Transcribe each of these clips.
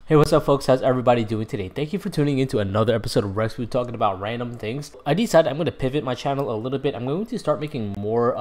Hey, what's up, folks? How's everybody doing today? Thank you for tuning into another episode of Rex. We're talking about random things. I decided I'm going to pivot my channel a little bit. I'm going to start making more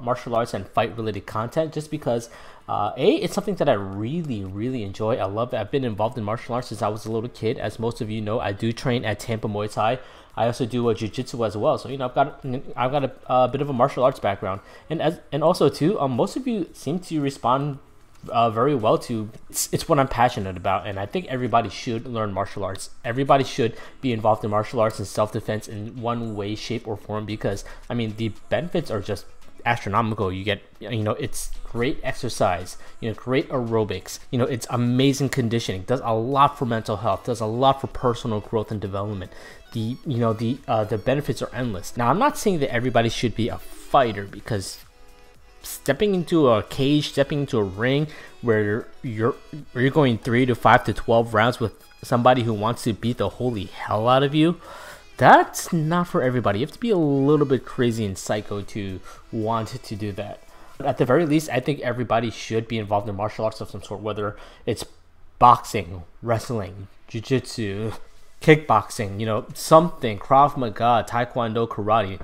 martial arts and fight-related content just because, it's something that I really enjoy. I love it. I've been involved in martial arts since I was a little kid. As most of you know, I do train at Tampa Muay Thai. I also do jiu-jitsu as well. So, I've got a bit of a martial arts background. And also, too, most of you seem to respond very well to it's what I'm passionate about, and I think everybody should learn martial arts. Everybody should be involved in martial arts and self-defense in one way, shape, or form, because the benefits are just astronomical. You get, it's great exercise, great aerobics, it's amazing conditioning, does a lot for mental health, does a lot for personal growth and development. The benefits are endless. Now, I'm not saying that everybody should be a fighter, because stepping into a cage, stepping into a ring where you're going 3 to 5 to 12 rounds with somebody who wants to beat the holy hell out of you, that's not for everybody. You have to be a little bit crazy and psycho to want to do that. But at the very least, I think everybody should be involved in martial arts of some sort, whether it's boxing, wrestling, jiu-jitsu, kickboxing, something, Krav Maga, Taekwondo, karate.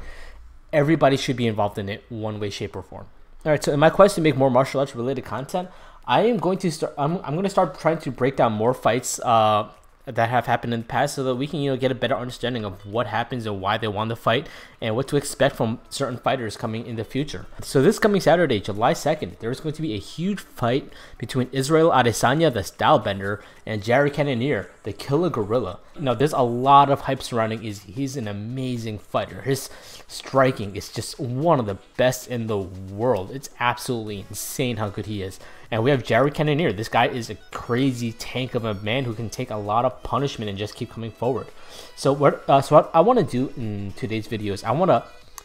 Everybody should be involved in it one way, shape, or form. All right, so in my quest to make more martial arts related content, I am going to start. I'm going to start trying to break down more fights that have happened in the past, so that we can get a better understanding of what happens and why they won the fight, and what to expect from certain fighters coming in the future. So this coming Saturday, July 2nd, there is going to be a huge fight between Israel Adesanya, the style bender, and Jarod Cannonier, the killer gorilla. Now, there's a lot of hype surrounding Izzy. He's an amazing fighter. His striking is just one of the best in the world. It's absolutely insane how good he is. And we have Jarod Cannonier. This guy is a crazy tank of a man who can take a lot of punishment and just keep coming forward. So what I want to do in today's video is I want to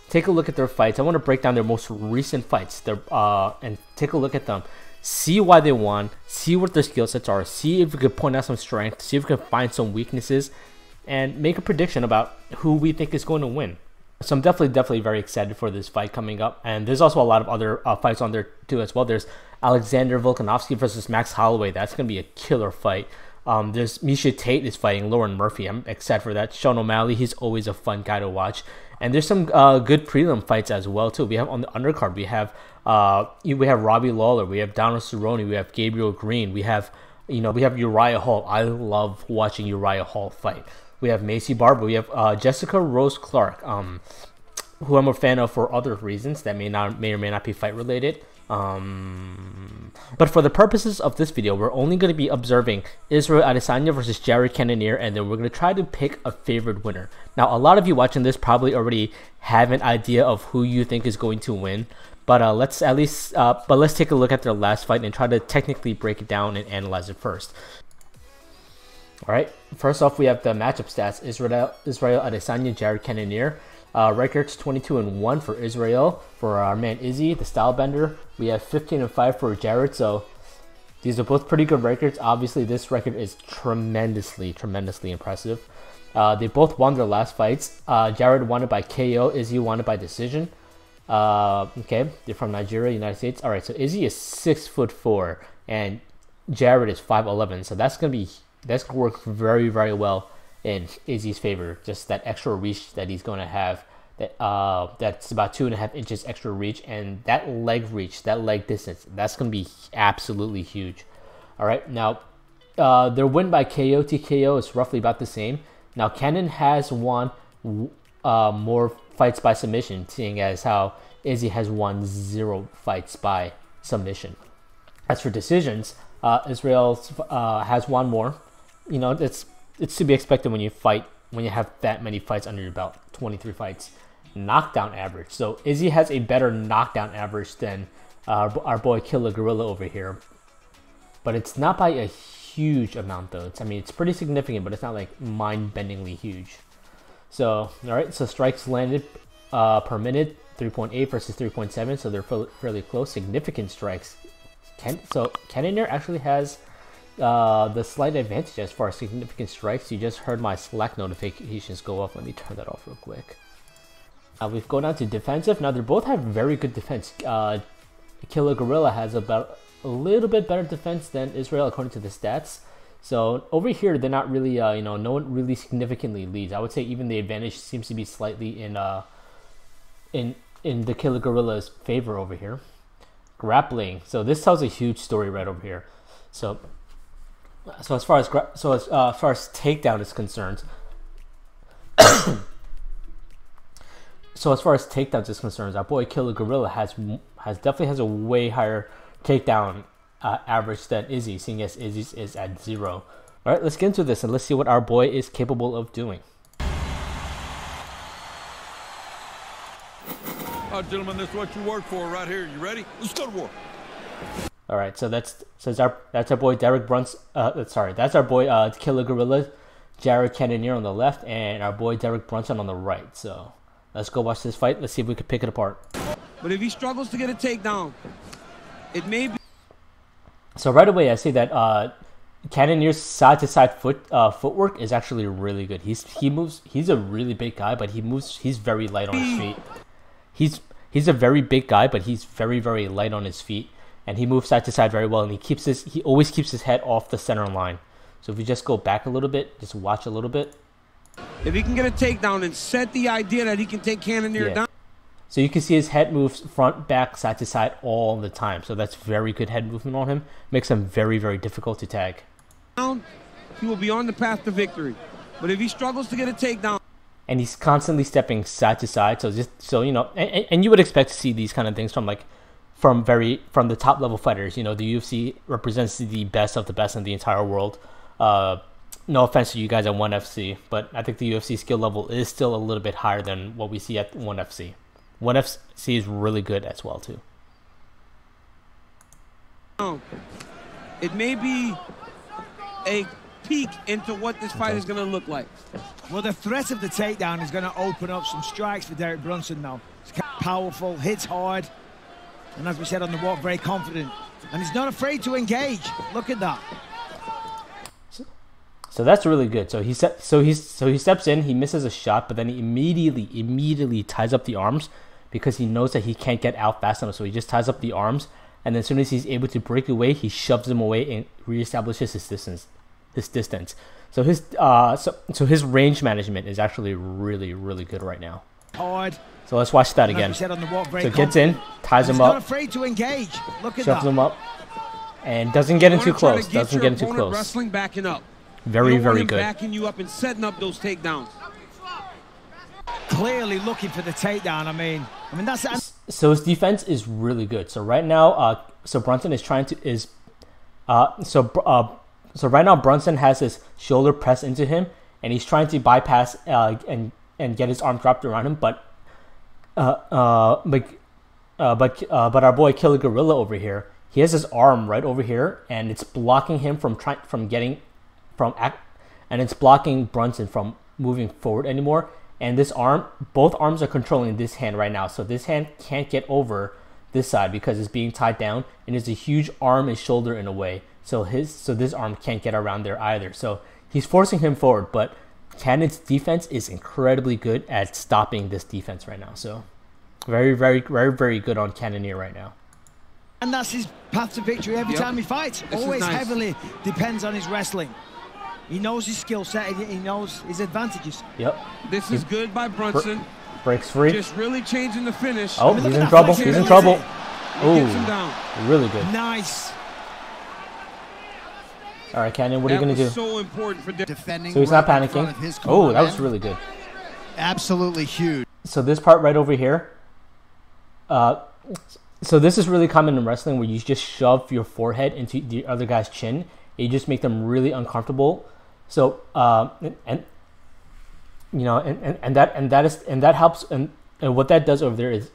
take a look at their fights. I want to break down their most recent fights, and take a look at them, see why they won, see what their skill sets are, see if we could point out some strength, see if we can find some weaknesses, and make a prediction about who we think is going to win. So I'm definitely very excited for this fight coming up. And there's also a lot of other fights on there too as well. There's Alexander Volkanovski versus Max Holloway. That's going to be a killer fight. There's Miesha Tate is fighting Lauren Murphy. I'm excited for that. Sean O'Malley, he's always a fun guy to watch. And there's some good prelim fights as well too. We have on the undercard, we have Robbie Lawler, we have Donald Cerrone, we have Gabriel Green, we have Uriah Hall. I love watching Uriah Hall fight. We have Macy Barber, we have Jessica Rose Clark, who I'm a fan of for other reasons that may or may not be fight related. But for the purposes of this video, we're only going to be observing Israel Adesanya versus Jarod Cannonier, and then we're going to try to pick a favorite winner. Now, a lot of you watching this probably already have an idea of who you think is going to win, but let's take a look at their last fight and try to technically break it down and analyze it first. All right, first off, we have the matchup stats. Israel Adesanya, Jarod Cannonier. Records 22-1 for Israel. For our man Izzy, the style bender, we have 15-5 for Jarod. So these are both pretty good records. Obviously, this record is tremendously impressive. They both won their last fights. Jarod won it by KO. Izzy won it by decision. Okay, they're from Nigeria, United States. All right, so Izzy is 6'4", and Jarod is 5'11". So that's gonna work very well in Izzy's favor. Just that extra reach that he's going to have, that's about 2.5 inches extra reach, and that leg reach, that leg distance, that's going to be absolutely huge. All right, now their win by KO, TKO is roughly about the same. Now, Cannon has won more fights by submission, seeing as how Izzy has won 0 fights by submission. As for decisions, Israel has won more. It's to be expected when you have that many fights under your belt, 23 fights. Knockdown average. So Izzy has a better knockdown average than our boy Killer Gorilla over here. But it's not by a huge amount though. It's pretty significant, but it's not like mind-bendingly huge. So, all right, so strikes landed per minute, 3.8 versus 3.7, so they're fairly close. Significant strikes. So Cannonier actually has the slight advantage as far as significant strikes. You just heard my Slack notifications go off. Let me turn that off real quick. We go down to defensive. Now, they both have very good defense. Killer Gorilla has about a little bit better defense than Israel according to the stats. So over here, they're not really, you know, no one really significantly leads. I would say even the advantage seems to be slightly in the Killer Gorilla's favor over here. Grappling. So this tells a huge story right over here. So as far as takedown is concerned, our boy Killer Gorilla definitely has a way higher takedown average than Izzy, seeing as Izzy's is at 0. All right, let's get into this and let's see what our boy is capable of doing. All right, gentlemen, this is what you work for right here. You ready? Let's go to war. All right, so that's our boy Derek Brunson. That's our boy Killer Gorilla, Jarod Cannonier on the left, and our boy Derek Brunson on the right. So let's go watch this fight. Let's see if we can pick it apart. But if he struggles to get a takedown, it may be. So right away, I see that Cannonier's side-to-side footwork is actually really good. He moves. He's a really big guy, but he moves. He's very light on his feet. He's a very big guy, but he's very, very light on his feet, and he moves side to side very well. And he always keeps his head off the center line. So if we just go back a little bit, just watch a little bit. If he can get a takedown and set the idea that he can take Cannonier down. So you can see his head moves front, back, side to side all the time. So that's very good head movement on him. Makes him very, very difficult to tag. He will be on the path to victory. But if he struggles to get a takedown. And he's constantly stepping side to side. So you know, and you would expect to see these kind of things from the top level fighters. You know, the UFC represents the best of the best in the entire world. No offense to you guys at ONE FC, but I think the UFC skill level is still a little bit higher than what we see at ONE FC. ONE FC is really good as well too. It may be a peek into what this fight is going to look like. Well, the threat of the takedown is going to open up some strikes for Derek Brunson now. He's powerful, hits hard, and as we said on the walk, very confident. And he's not afraid to engage. Look at that. So that's really good. So he steps in, he misses a shot, but then he immediately ties up the arms because he knows that he can't get out fast enough. So he just ties up the arms, and then as soon as he's able to break away, he shoves them away and reestablishes his distance. So his range management is actually really good right now. Hard. So let's watch that again. So gets in, ties him up, afraid to engage. Look at shoves him up, and doesn't get in too close. Wrestling backing up. Very good. Backing you up and setting up those takedowns. Clearly looking for the takedown. I mean that's. So his defense is really good. So right now, so Brunson is trying to So right now Brunson has his shoulder pressed into him, and he's trying to bypass and get his arm dropped around him, but our boy Killer Gorilla over here, he has his arm right over here, and it's blocking him and it's blocking Brunson from moving forward anymore. And both arms are controlling this hand right now, so this hand can't get over this side because it's being tied down, and there's a huge arm and shoulder in a way. So this arm can't get around there either. So he's forcing him forward, but Cannon's defense is incredibly good at stopping this defense right now. So very good on Cannonier right now. And that's his path to victory every time he fights. Always heavily depends on his wrestling. He knows his skill set, he knows his advantages. Yep. This is good by Brunson. Breaks free. Just really changing the finish. Oh, he's in trouble. He's in trouble. Oh, really good. Nice. All right, Cannon, what are you going to do? So important for defending. So he's not panicking. Oh, that was really good. Absolutely huge. So this part right over here. So this is really common in wrestling, where you just shove your forehead into the other guy's chin. You just make them really uncomfortable. So that helps. And what that does over there is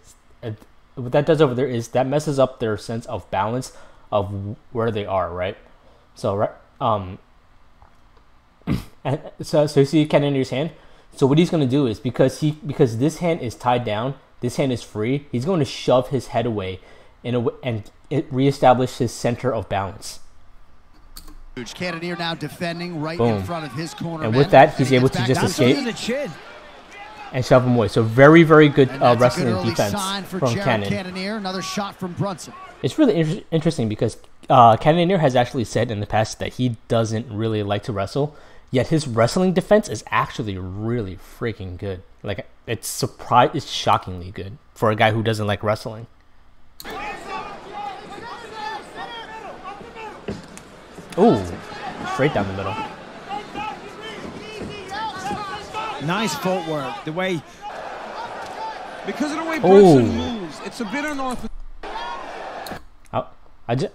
that messes up their sense of balance of where they are, right? So and so you see Cannonier's hand. So what he's going to do is, because this hand is tied down, this hand is free, he's going to shove his head away and it reestablish his center of balance. Cannonier now defending right in front of his corner. And with that, he's able to just escape. and shove him away. So very, very good And that's a wrestling good early defense sign for from Jarod Cannon. Cannonier. Another shot from Brunson. It's really interesting because Cannonier has actually said in the past that he doesn't really like to wrestle, yet his wrestling defense is actually really freaking good. Like, it's shockingly good for a guy who doesn't like wrestling. Ooh, straight down the middle. Nice footwork. The way... Because of the way Brunson Ooh. moves, it's a bit unorthodox.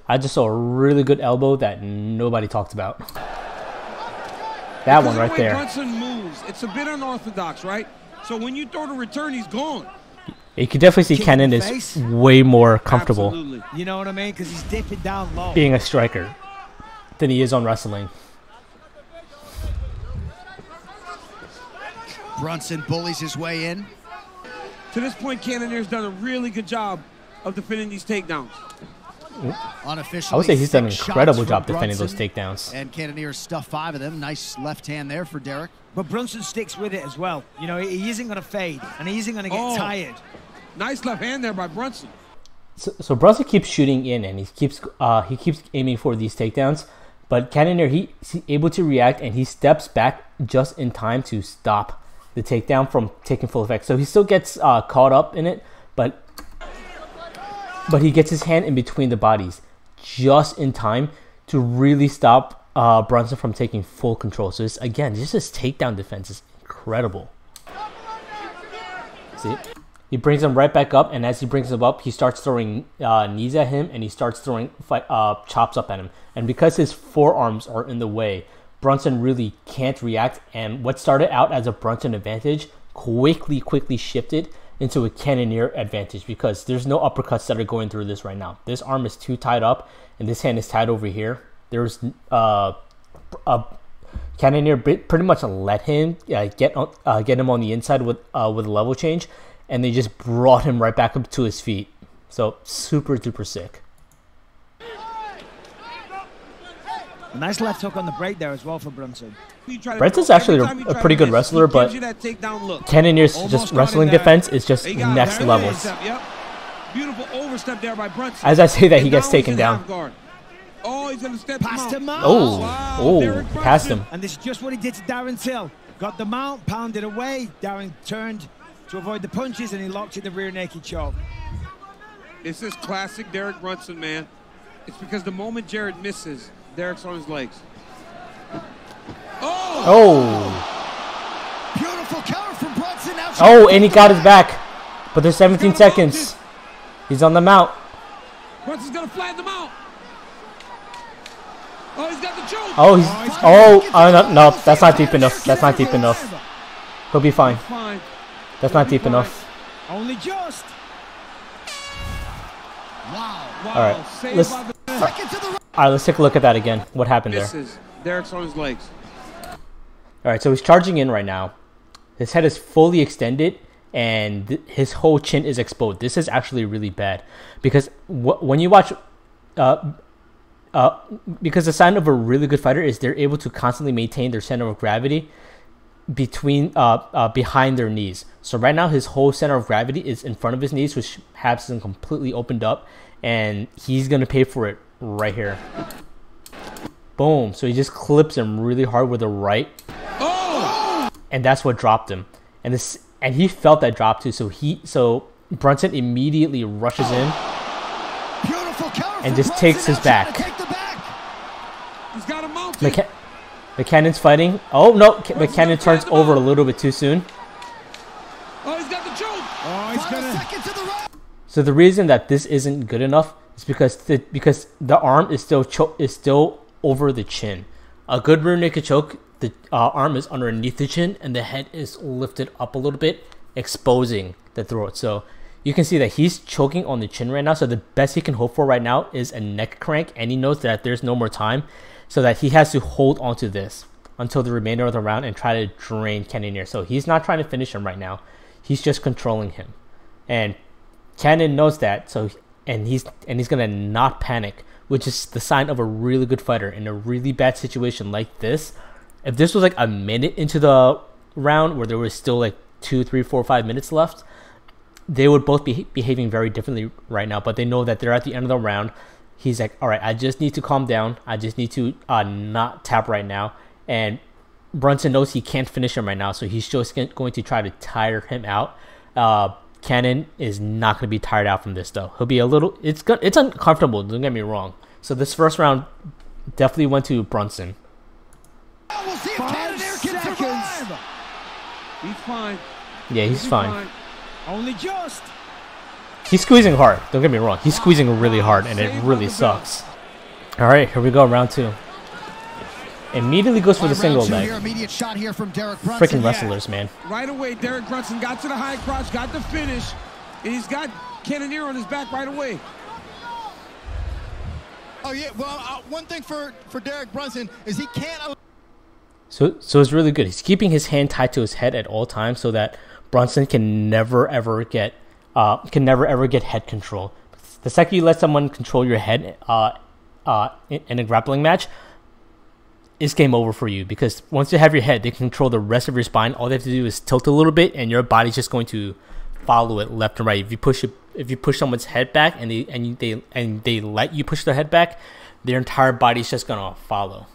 I just saw a really good elbow that nobody talked about. That one right there. Brunson moves, it's a bit unorthodox, right? So when you throw the return, he's gone. You can definitely see Kick Cannon in the is face. way more comfortable Absolutely. You know what I mean? Because he's dipping down low. being a striker than he is on wrestling. Brunson bullies his way in. To this point, Cannonier's done a really good job of defending these takedowns. Unofficially, I would say he's done an 6 incredible shots job from defending those Brunson. takedowns. And Cannonier stuffed 5 of them. Nice left hand there for Derek. But Brunson sticks with it as well. You know, he isn't going to fade, and he isn't going to get tired. Nice left hand there by Brunson. So Brunson keeps shooting in, and he keeps aiming for these takedowns. But Cannonier, he's able to react, and he steps back just in time to stop the takedown from taking full effect. So he still gets caught up in it, but he gets his hand in between the bodies just in time to really stop Brunson from taking full control. So it's, again, just his takedown defense is incredible. See, he brings him right back up, and as he brings him up, he starts throwing knees at him, and he starts throwing chops up at him. And because his forearms are in the way, Brunson really can't react, and what started out as a Brunson advantage quickly shifted into a Cannonier advantage because there's no uppercuts that are going through this right now. This arm is too tied up, and this hand is tied over here. There's Cannonier pretty much let him get him on the inside with a level change, and they just brought him right back up to his feet. So super duper sick. A nice left hook on the break there as well for Brunson. Brunson's actually a pretty good wrestler, but Cannonier's just wrestling defense is just next level. Yep. Beautiful overstep there by Brunson. As I say that, he gets taken down. Oh, he's gonna step Passed him out. Oh, Wow, oh, Derek passed Brunson. him. And this is just what he did to Darren Till. Got the mount, pounded away. Darren turned to avoid the punches, and he locked in the rear naked choke. This is classic Derek Brunson, man. It's because the moment Jarod misses, Derek's on his legs. Oh, Beautiful counter from Brunson. Now oh, and he got his back. But there's 17 seconds. He's on the mount. Brunson's gonna flatten them out. Oh, he's got the choke. No, no, that's not deep enough. That's not deep enough. He'll be fine. Fine. That's not deep enough. Only just. Wow. Wow. All right, Saved let's. by the Second to the right. All right, let's take a look at that again. What happened there? misses. Derek's on his legs. All right, so he's charging in right now. His head is fully extended, and his whole chin is exposed. This is actually really bad because when you watch, because the sign of a really good fighter is they're able to constantly maintain their center of gravity behind their knees. So right now, his whole center of gravity is in front of his knees, which has him completely opened up, and he's gonna pay for it right here. Boom. So he just clips him really hard with the right. Oh! And that's what dropped him. And he felt that drop too. So Brunson immediately rushes in Beautiful counter and from just Brunson. takes his Now trying to back. take the back. He's got him mounted. McCannon's fighting. Oh no, McCannon turns over a little bit too soon. Oh, he's got the choke. Oh, he's 5 gonna. seconds to the right. So the reason that this isn't good enough is because the arm is still over the chin. A good rear naked choke, the arm is underneath the chin and the head is lifted up a little bit, exposing the throat. So you can see that he's choking on the chin right now. So the best he can hope for right now is a neck crank, and he knows that there's no more time, so that he has to hold onto this until the remainder of the round and try to drain Cannonier. So he's not trying to finish him right now. He's just controlling him. And Cannon knows that, so he's gonna not panic, which is the sign of a really good fighter in a really bad situation like this. If this was like a minute into the round where there was still like 2, 3, 4, 5 minutes left, they would both be behaving very differently right now. But they know that they're at the end of the round. He's like, all right, I just need to calm down. I just need to not tap right now. And Brunson knows he can't finish him right now, so he's just going to try to tire him out. Cannon is not going to be tired out from this, though. He'll be a little... It's uncomfortable, don't get me wrong. So this first round definitely went to Brunson. We'll see if Cannonier can survive. He's fine. Yeah, he's fine. Only just. He's squeezing hard. Don't get me wrong. He's squeezing really hard, and it really sucks. All right, here we go, round 2. Immediately goes for the single leg. Immediate shot here from Derek Brunson. Freaking wrestlers, man. Right away, Derek Brunson got to the high cross, got the finish, and he's got Cannonier on his back right away. Oh, yeah. Well, one thing for Derek Brunson is he can't... So it's really good. He's keeping his hand tied to his head at all times so that Brunson can never ever get head control. The second you let someone control your head in a grappling match, it's game over for you, because once you have your head, they control the rest of your spine. All they have to do is tilt a little bit, and your body's just going to follow it left and right. If you push someone's head back and they let you push their head back, their entire body's just gonna follow.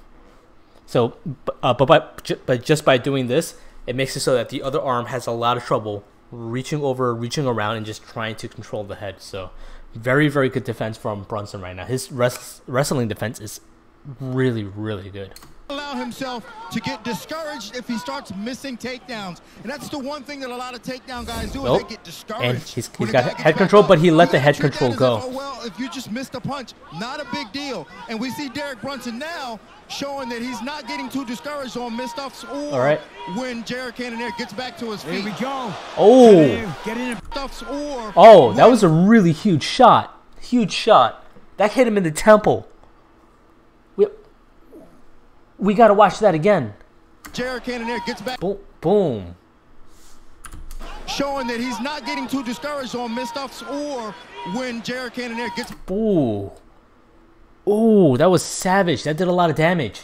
So, but just by doing this, it makes it so that the other arm has a lot of trouble reaching over, reaching around, and just trying to control the head. So, very, very good defense from Brunson right now. His wrestling defense is really, really good. Allow himself to get discouraged if he starts missing takedowns, and that's the one thing that a lot of takedown guys do. Is they get discouraged. And he's got head control, but he let the head control go. Well, if you just missed a punch, not a big deal. And we see Derek Brunson now showing that he's not getting too discouraged on missed-ups or when Jarod Cannonier gets back to his feet. Here we go. Oh, oh, that was a really huge shot. Huge shot. That hit him in the temple. We got to watch that again. Jarod Cannonier gets back. Boom. Boom. Showing that he's not getting too discouraged on missed-ups or when Jarod Cannonier gets... Ooh. Ooh, that was savage. That did a lot of damage.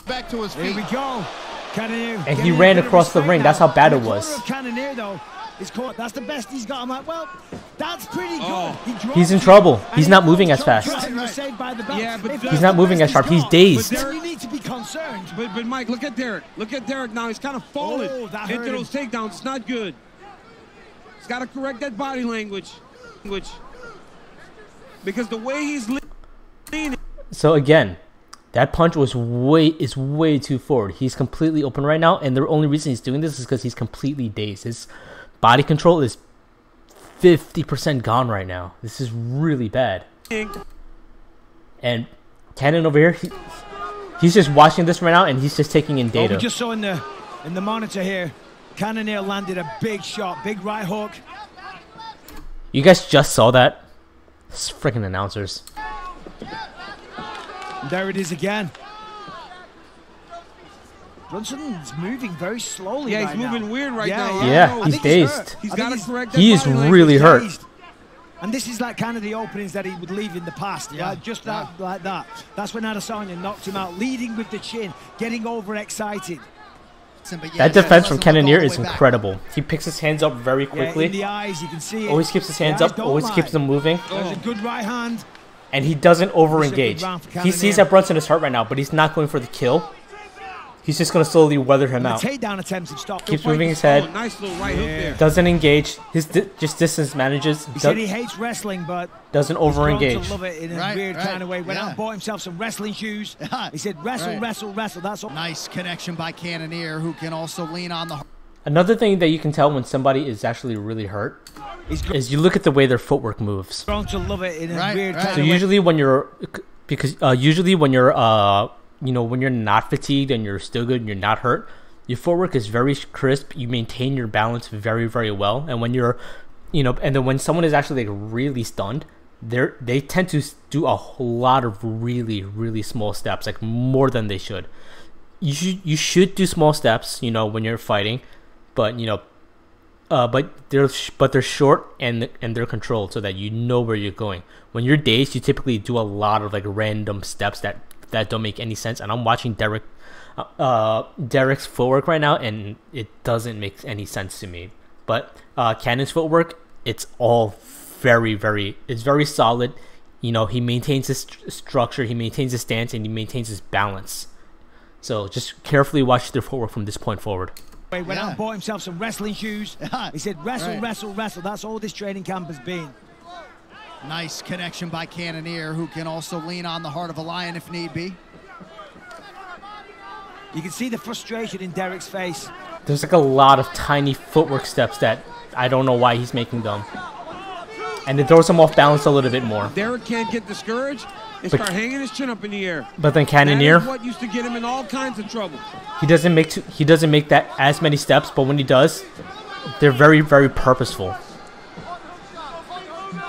Back to his feet. Here we go. Cannonier. And he ran across the ring. That's how bad it was. Cannonier, though, is caught. That's the best he's got. I'm like, well, that's pretty good. He's in trouble. He's not moving as fast. Yeah, but he's not moving as sharp. He's dazed. You need to be concerned. But Mike, look at Derek. Look at Derek now. He's kind of falling into those takedowns. It's not good. He's got to correct that body language. Because the way he's leaning. So again, that punch was way too forward. He's completely open right now, and the only reason he's doing this is because he's completely dazed. His body control is 50% gone right now. This is really bad. And Cannon over here, he's just watching this right now, and he's just taking in data. We just saw in the monitor here, Cannonier landed a big shot, big right hook. You guys just saw that? It's freaking announcers. There it is again. Brunson's moving very slowly. Yeah, he's moving weird right now. Yeah, he's dazed. He's got to correct that He is really hurt. And this is like kind of the openings that he would leave in the past. Yeah, just like that. That's when Adesanya knocked him out, leading with the chin, getting overexcited. That defense from Cannonier is incredible. He picks his hands up very quickly. In the eyes, you can see it. Always keeps his hands up. Always keeps them moving. There's a good right hand. And he doesn't over-engage. He sees that Brunson is hurt right now, but he's not going for the kill. He's just going to slowly weather him out. Takedown attempts have stopped. Keeps moving his head. Nice little right hook there. Doesn't engage. His just distance manages. He said he hates wrestling, but doesn't over-engage. Love it in a weird kind of way. Went out and bought himself some wrestling shoes. He said, wrestle, wrestle, wrestle. That's all. Nice connection by Cannonier, who can also lean on the... Another thing that you can tell when somebody is actually really hurt is you look at the way their footwork moves. Grown to love it in a weird kind of way. So usually when you're, you know, when you're not fatigued and you're still good and you're not hurt, your footwork is very crisp. You maintain your balance very, very well. And when you're, you know, and then when someone is actually like really stunned, they tend to do a whole lot of really, really small steps, like more than they should. You should do small steps, you know, when you're fighting, but you know, but they're short and they're controlled so that you know where you're going. When you're dazed, you typically do a lot of like random steps that don't make any sense. And I'm watching Derek's footwork right now, and it doesn't make any sense to me. But Cannon's footwork, it's all it's very solid. You know, he maintains his structure, he maintains his stance, and he maintains his balance. So just carefully watch their footwork from this point forward. He went out and bought himself some wrestling shoes. He said, wrestle, wrestle, wrestle. That's all this training camp has been. Nice connection by Cannonier, who can also lean on the heart of a lion if need be. You can see the frustration in Derek's face. There's like a lot of tiny footwork steps that I don't know why he's making them. And it throws him off balance a little bit more. Derek can't get discouraged and start hanging his chin up in the air. But then Cannonier, that is what used to get him in all kinds of trouble. He doesn't make that as many steps, but when he does, they're very, very purposeful.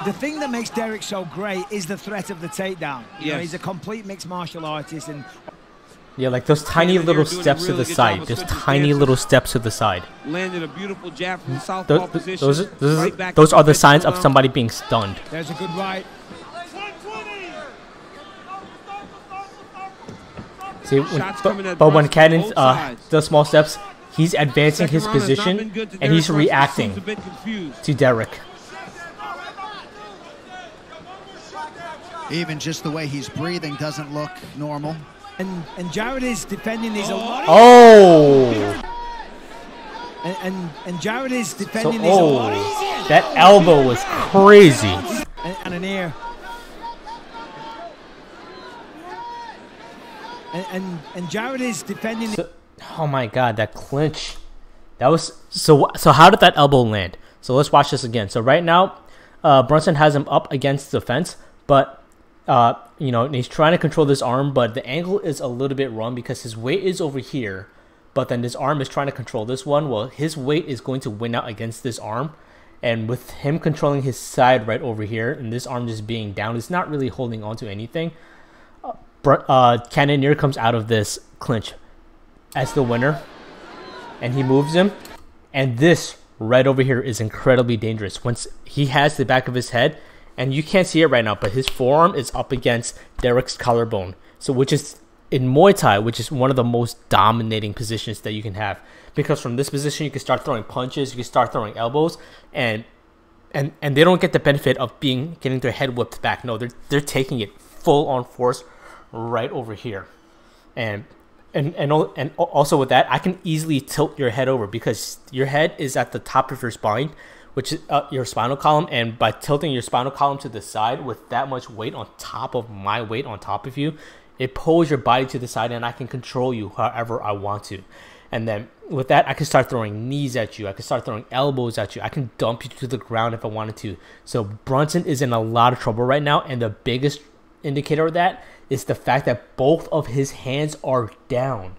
The thing that makes Derek so great is the threat of the takedown. You know, he's a complete mixed martial artist, and yeah, like those tiny little steps to the side. Just tiny little steps to the side. Landed a beautiful jab from the southpaw position. Those are the signs of somebody being stunned. There's a good right. See, but when Cannon does small steps, he's advancing his position and he's reacting to Derek. Even just the way he's breathing doesn't look normal. And Jarod is defending these a lot. Oh! And Jarod is defending these a lot easier. That elbow was crazy. And an ear. And Jarod is defending. Oh my God, that clinch. That was so how did that elbow land? So let's watch this again. So right now, Brunson has him up against the fence, but you know, he's trying to control this arm, but the angle is a little bit wrong because his weight is over here, but then this arm is trying to control this one. Well, his weight is going to win out against this arm, and with him controlling his side right over here and this arm just being down, it's not really holding on to anything. Cannonier comes out of this clinch as the winner, and he moves him, and this right over here is incredibly dangerous. Once he has the back of his head, and you can't see it right now, but his forearm is up against Derek's collarbone. So which is in Muay Thai, which is one of the most dominating positions that you can have. Because from this position, you can start throwing punches, you can start throwing elbows, and they don't get the benefit of getting their head whipped back. No, they're taking it full on force right over here. And also with that, I can easily tilt your head over because your head is at the top of your spine, which is your spinal column, and by tilting your spinal column to the side with that much weight on top of my weight on top of you, it pulls your body to the side and I can control you however I want to. And then with that, I can start throwing knees at you, I can start throwing elbows at you, I can dump you to the ground if I wanted to. So Brunson is in a lot of trouble right now, and the biggest indicator of that is the fact that both of his hands are down.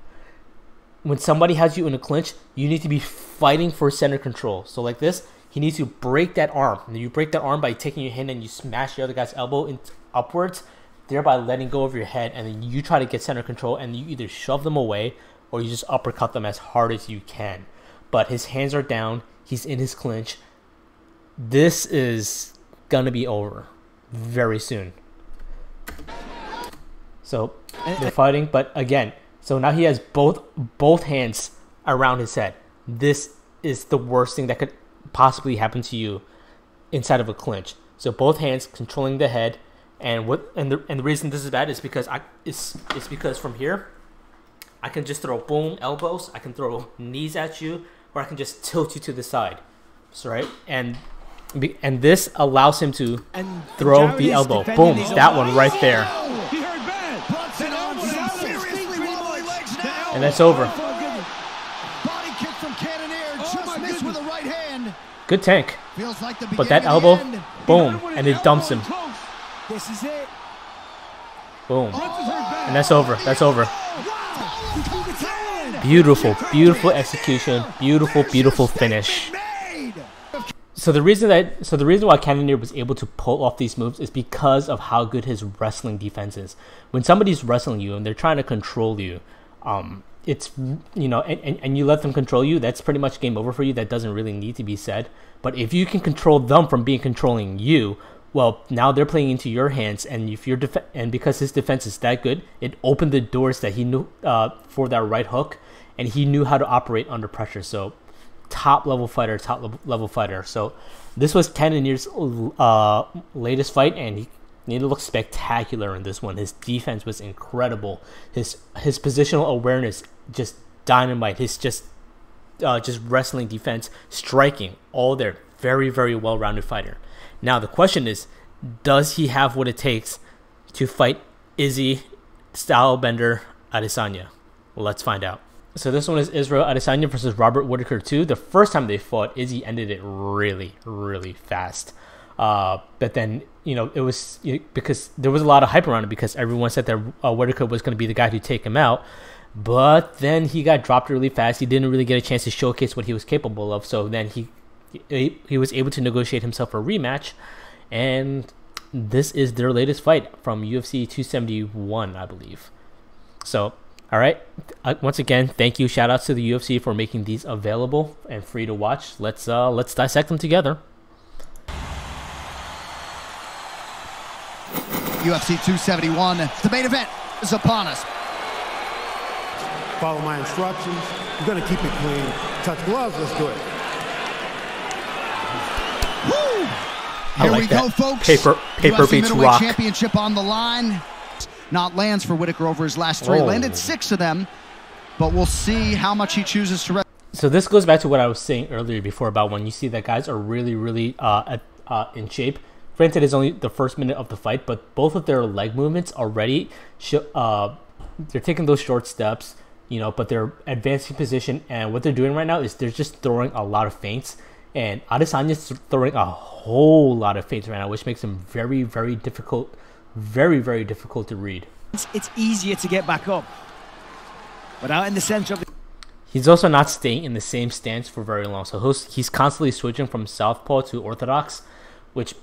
When somebody has you in a clinch, you need to be fighting for center control. So like this, he needs to break that arm. And you break that arm by taking your hand and you smash the other guy's elbow upwards, thereby letting go of your head, and then you try to get center control and you either shove them away or you just uppercut them as hard as you can. But his hands are down, he's in his clinch. This is gonna be over very soon. So they're fighting, but again, so now he has both hands around his head. This is the worst thing that could possibly happen to you inside of a clinch. So both hands controlling the head, and the reason this is bad is because it's because from here I can just throw boom elbows, I can throw knees at you, or I can just tilt you to the side. So right, and this allows him to throw the elbow. Boom, that one right there. And that's over. Body kick from Cannonier, just missed with a right hand. Good tank. Feels like the but that elbow, boom, and it dumps him. This is it. Boom. And that's over. That's over. Beautiful, beautiful execution. Beautiful, beautiful finish. So the reason why Cannonier was able to pull off these moves is because of how good his wrestling defense is. When somebody's wrestling you and they're trying to control you, it's, you know, and you let them control you, that's pretty much game over for you. That doesn't really need to be said. But if you can control them from controlling you, well, now they're playing into your hands, and if you're and because his defense is that good, it opened the doors that he knew for that right hook, and he knew how to operate under pressure. So top level fighter. So this was Cannonier's latest fight, and he looked spectacular in this one. His defense was incredible. His positional awareness, just dynamite. His just wrestling, defense, striking, all there. Very, very well-rounded fighter. Now the question is, does he have what it takes to fight Izzy Stylebender Adesanya? Well, let's find out. So this one is Israel Adesanya versus Robert Whittaker 2. The first time they fought, Izzy ended it really, really fast. But then, it was because there was a lot of hype around it because everyone said that Whittaker was going to be the guy to take him out. But then he got dropped really fast. He didn't really get a chance to showcase what he was capable of. So then he was able to negotiate himself a rematch. And this is their latest fight from UFC 271, I believe. So, all right. Once again, thank you. Shout outs to the UFC for making these available and free to watch. Let's dissect them together. UFC 271, the main event is upon us. Follow my instructions. You're gonna keep it clean. Touch gloves, let's do it. Woo! Here we go, folks. Paper UFC beats middleweight rock. Championship on the line. Not lands for Whittaker over his last 3. Landed 6 of them, but we'll see how much he chooses to. So this goes back to what I was saying earlier before about when you see that guys are really, really in shape. Granted, it's only the first minute of the fight, but both of their leg movements already, they're taking those short steps, but they're advancing position, and what they're doing right now is they're just throwing a lot of feints, and Adesanya's throwing a whole lot of feints right now, which makes him very, very difficult, very, very difficult to read. It's easier to get back up, but out in the center of the... He's also not staying in the same stance for very long, so he's constantly switching from southpaw to orthodox, which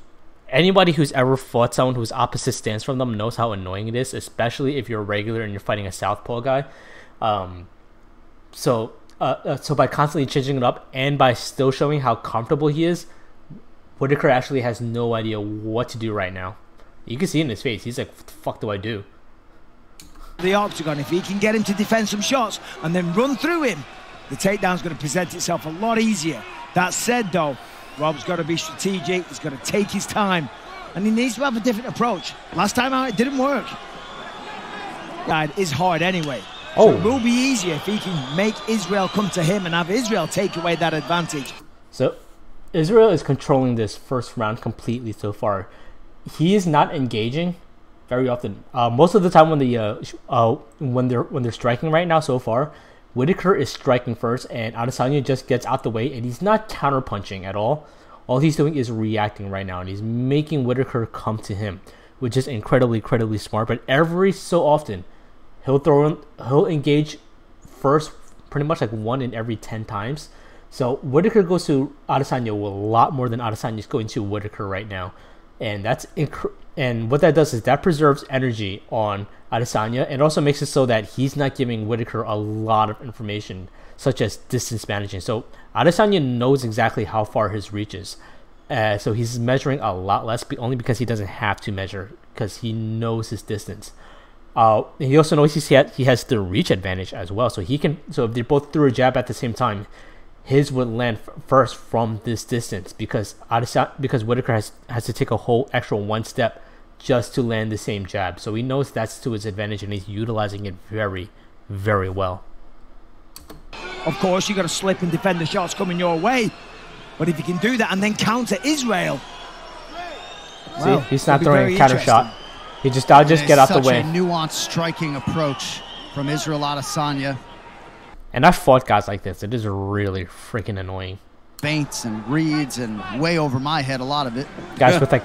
anybody who's ever fought someone who's opposite stance from them knows how annoying it is, especially if you're a regular and you're fighting a southpaw guy. So by constantly changing it up and by still showing how comfortable he is, Whittaker actually has no idea what to do right now. You can see in his face, he's like, what the fuck do I do? The octagon, if he can get him to defend some shots and then run through him, the takedown's going to present itself a lot easier. That said, though, Rob's got to be strategic. He's got to take his time, and he needs to have a different approach. Last time out, it didn't work. That is hard anyway. So it will be easier if he can make Israel come to him and have Israel take away that advantage. So Israel is controlling this first round completely so far. He is not engaging very often. Most of the time when they're striking right now so far, Whittaker is striking first, and Adesanya just gets out the way, and he's not counterpunching at all. All he's doing is reacting right now, and he's making Whittaker come to him, which is incredibly, incredibly smart. But every so often, he'll engage first, pretty much like 1 in every 10 times. So Whittaker goes to Adesanya a lot more than Adesanya is going to Whittaker right now, and and what that does is that preserves energy on Adesanya, and also makes it so that he's not giving Whittaker a lot of information, such as distance managing. So Adesanya knows exactly how far his reach is. So he's measuring a lot less, only because he doesn't have to measure, because he knows his distance. He also knows he has the reach advantage as well. So if they both threw a jab at the same time, his would land first from this distance, because Whittaker has to take a whole extra 1 step just to land the same jab. So he knows that's to his advantage, and he's utilizing it very, very well. Of course, you got to slip and defend the shots coming your way, but if you can do that and then counter Israel, see, he's not throwing a counter shot. I'll just get out the way. Such a nuanced striking approach from Israel Adesanya. And I've fought guys like this. It is really freaking annoying. Feints and reads and way over my head, a lot of it. Guys with like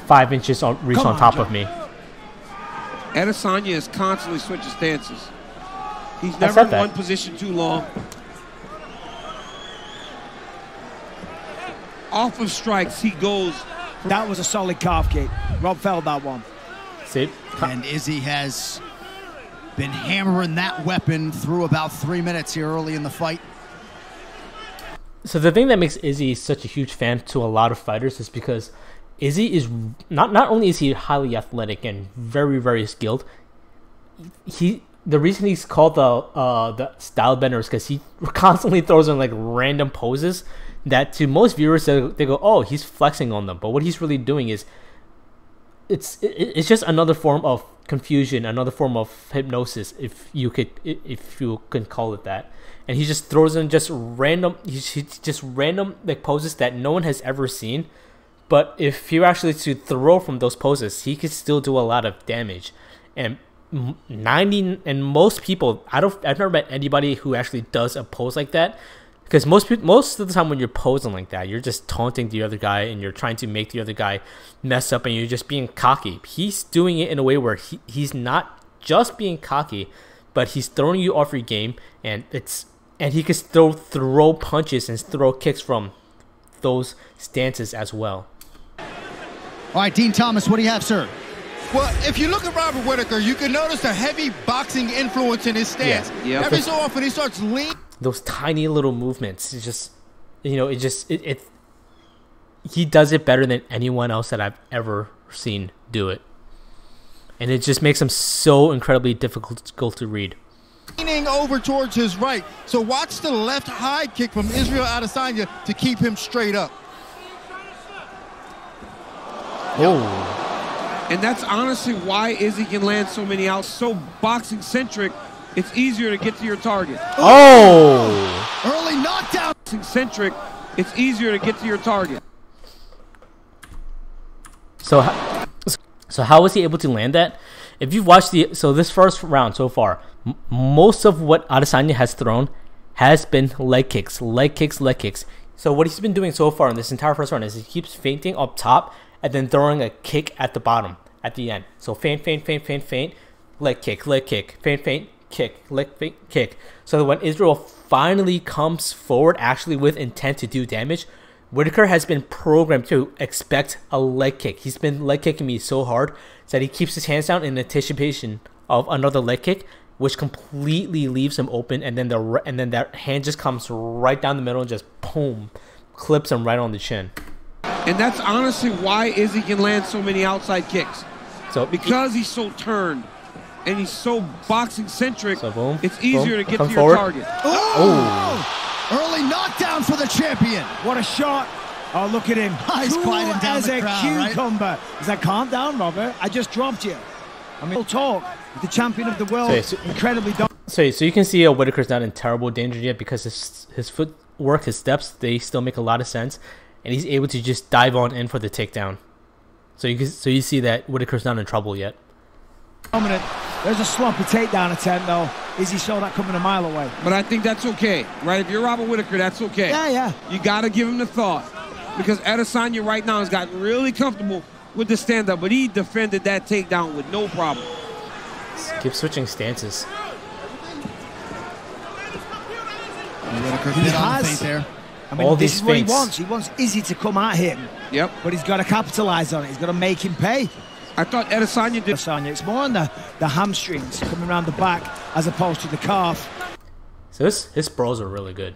5 inches reach on top of me. Adesanya is constantly switching stances. He's never in one position too long. Off of strikes, he goes. That was a solid calf kick. Rob felt that one. See? And Izzy has been hammering that weapon through about 3 minutes here early in the fight. So the thing that makes Izzy such a huge fan to a lot of fighters is because Izzy is not only is he highly athletic and very, very skilled, the reason he's called the style bender is because he constantly throws in like random poses that to most viewers they go, oh, he's flexing on them, but what he's really doing is it's just another form of confusion, another form of hypnosis, if you can call it that. And he just throws in just random like poses that no one has ever seen. But if he were actually to throw from those poses, he could still do a lot of damage. And most people, I've never met anybody who actually does a pose like that. Because most of the time when you're posing like that, you're just taunting the other guy and you're trying to make the other guy mess up and you're just being cocky. He's doing it in a way where he's not just being cocky, but he's throwing you off your game, and he can still throw punches and throw kicks from those stances as well. All right, Dean Thomas, what do you have, sir? Well, if you look at Robert Whittaker, you can notice a heavy boxing influence in his stance. Yeah. Every so often he starts leaning. Those tiny little movements, it's just, he does it better than anyone else that I've ever seen do it. And it just makes him so incredibly difficult to read. Leaning over towards his right. So watch the left high kick from Israel Adesanya to keep him straight up. Oh. And that's honestly why Izzy can land so many out. So boxing centric, it's easier to get to your target. Oh. Early knockdown. Boxing centric, it's easier to get to your target. So how was he able to land that? If you've watched this first round so far, most of what Adesanya has thrown has been leg kicks. So what he's been doing so far in this entire first round is he keeps feinting up top and then throwing a kick at the bottom, at the end. So feint, leg kick, feint, kick, leg feint, kick. So that when Israel finally comes forward actually with intent to do damage, Whittaker has been programmed to expect a leg kick. He's been leg kicking me so hard that he keeps his hands down in anticipation of another leg kick, which completely leaves him open, and then that hand just comes right down the middle and just boom, clips him right on the chin. And that's honestly why Izzy can land so many outside kicks. So because he's so turned and he's so boxing centric, so boom, it's easier to get to your forward. target. Oh! Early knockdown for the champion. What a shot. Oh, look at him. He's cool quieting down as the a crowd, cucumber. Right? He's like, calm down, Robert. I just dropped you. I mean, we'll talk. The champion of the world, incredibly dominant. So you can see Whittaker's not in terrible danger yet because his footwork, his steps, they still make a lot of sense, and he's able to just dive on in for the takedown. So you see that Whittaker's not in trouble yet. Dominant. There's a sloppy takedown attempt though. Izzy saw that coming a mile away. But I think that's okay, right? If you're Robert Whittaker, that's okay. Yeah. You got to give him the thought, because Adesanya right now has gotten really comfortable with the stand-up, but he defended that takedown with no problem. Keep switching stances. He has. There. I mean, this is what he wants. He wants Izzy to come at him. Yep. But he's got to capitalize on it. He's got to make him pay. I thought Adesanya did. It's more on the hamstrings coming around the back as opposed to the calf. So his bros are really good.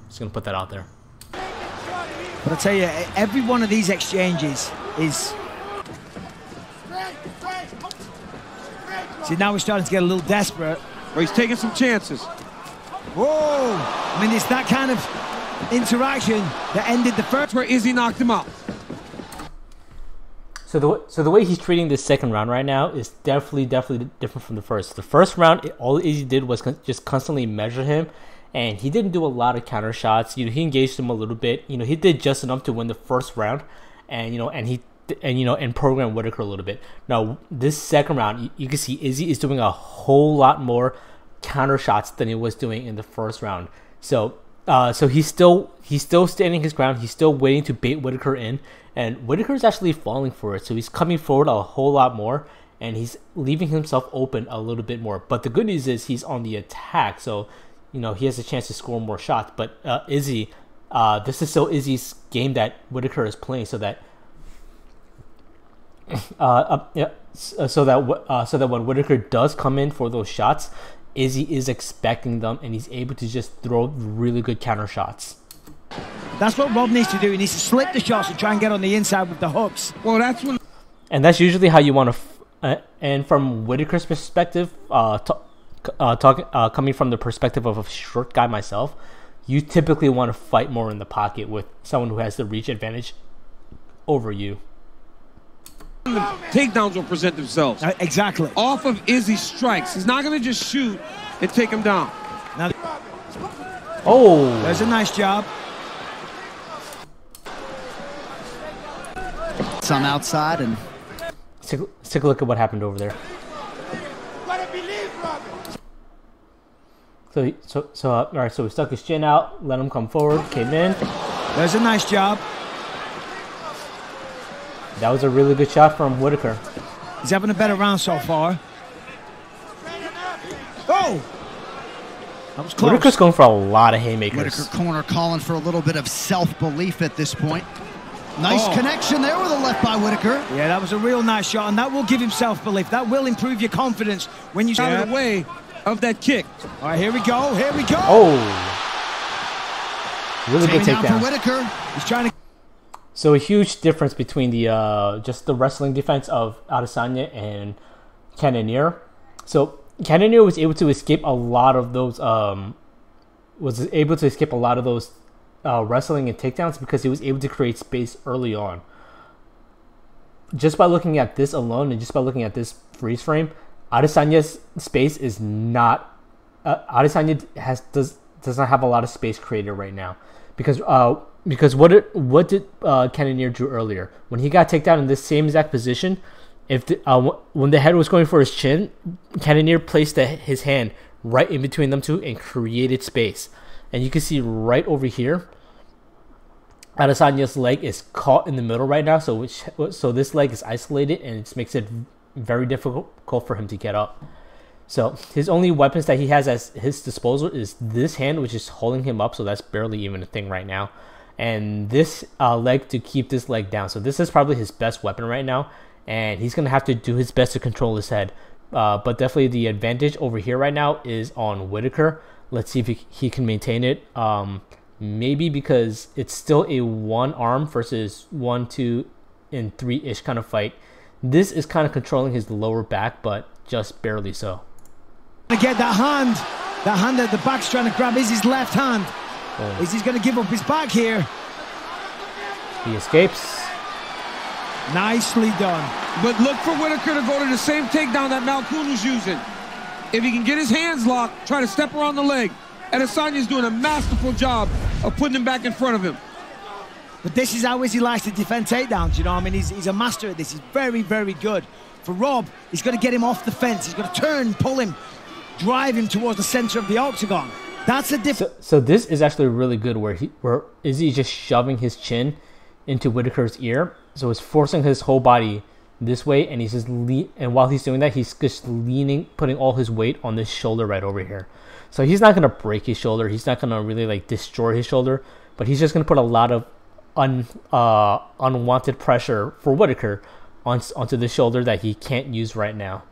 Just gonna put that out there. But I tell you, every one of these exchanges is. See, now we're starting to get a little desperate. Well, he's taking some chances. Whoa! I mean, it's that kind of interaction that ended the first. Where Izzy knocked him out. So the way he's treating this second round right now is definitely different from the first. The first round, all Izzy did was just constantly measure him, and he didn't do a lot of counter shots. He engaged him a little bit. He did just enough to win the first round, and program Whittaker a little bit. Now this second round, you can see Izzy is doing a whole lot more counter shots than he was doing in the first round. So he's still standing his ground. He's still waiting to bait Whittaker in, and Whittaker is actually falling for it. So he's coming forward a whole lot more, and he's leaving himself open a little bit more. But the good news is he's on the attack, so he has a chance to score more shots. But Izzy, this is still Izzy's game that Whittaker is playing, so that so that when Whittaker does come in for those shots, Izzy is expecting them, and he's able to just throw really good counter shots. That's what Rob needs to do. He needs to slip the shots and try and get on the inside with the hooks. Well, that's when. And that's usually how you want to. And from Whittaker's perspective, coming from the perspective of a short guy myself, you typically want to fight more in the pocket with someone who has the reach advantage over you. The takedowns will present themselves. Exactly. Off of Izzy's strikes. He's not going to just shoot and take him down. Now, oh, there's a nice job. Some outside, and let's take a look at what happened over there. So all right, so we stuck his chin out, let him come forward, came in. There's a nice job. That was a really good shot from Whitaker. He's having a better round so far. Oh! That was close. Whitaker's going for a lot of haymakers. Whitaker corner calling for a little bit of self-belief at this point. Nice connection there with a left by Whitaker. Yeah, that was a real nice shot, and that will give him self-belief. That will improve your confidence when you out of the way of that kick. All right, here we go. Here we go. Oh. Really good takedown. For Whitaker. He's trying to... So a huge difference between the just the wrestling defense of Adesanya and Cannonier. So Cannonier was able to escape a lot of those wrestling and takedowns because he was able to create space early on. Just by looking at this alone and just by looking at this freeze frame, Adesanya's space is not. Adesanya does not have a lot of space created right now because what did Cannonier do earlier when he got taken down in this same exact position? When the head was going for his chin, Cannonier placed his hand right in between them two and created space. And you can see right over here, Adesanya's leg is caught in the middle right now. So this leg is isolated, and it just makes it very difficult for him to get up. So his only weapons that he has at his disposal is this hand, which is holding him up. So that's barely even a thing right now. And this leg to keep this leg down. So this is probably his best weapon right now. And he's going to have to do his best to control his head. But definitely the advantage over here right now is on Whitaker. Let's see if he can maintain it. Maybe because it's still a one arm versus 1, 2, and 3-ish kind of fight. This is kind of controlling his lower back, but just barely so. To get that hand at the back's trying to grab Izzy's left hand. Oh. Izzy's going to give up his back here. He escapes. Nicely done. But look for Whitaker to go to the same takedown that Malkoun was using. If he can get his hands locked, try to step around the leg. Adesanya's doing a masterful job of putting him back in front of him. But this is how Izzy likes to defend takedowns, you know what I mean? He's a master at this. He's very, very good. For Rob, he's going to get him off the fence. He's going to turn, pull him, drive him towards the center of the octagon. That's a difference. So this is actually really good where Izzy is just shoving his chin into Whitaker's ear. So it's forcing his whole body this way, and he's just and while he's doing that, he's just leaning, putting all his weight on this shoulder right over here. So he's not going to break his shoulder. He's not going to really like destroy his shoulder, but he's just going to put a lot of unwanted pressure for Whitaker onto the shoulder that he can't use right now.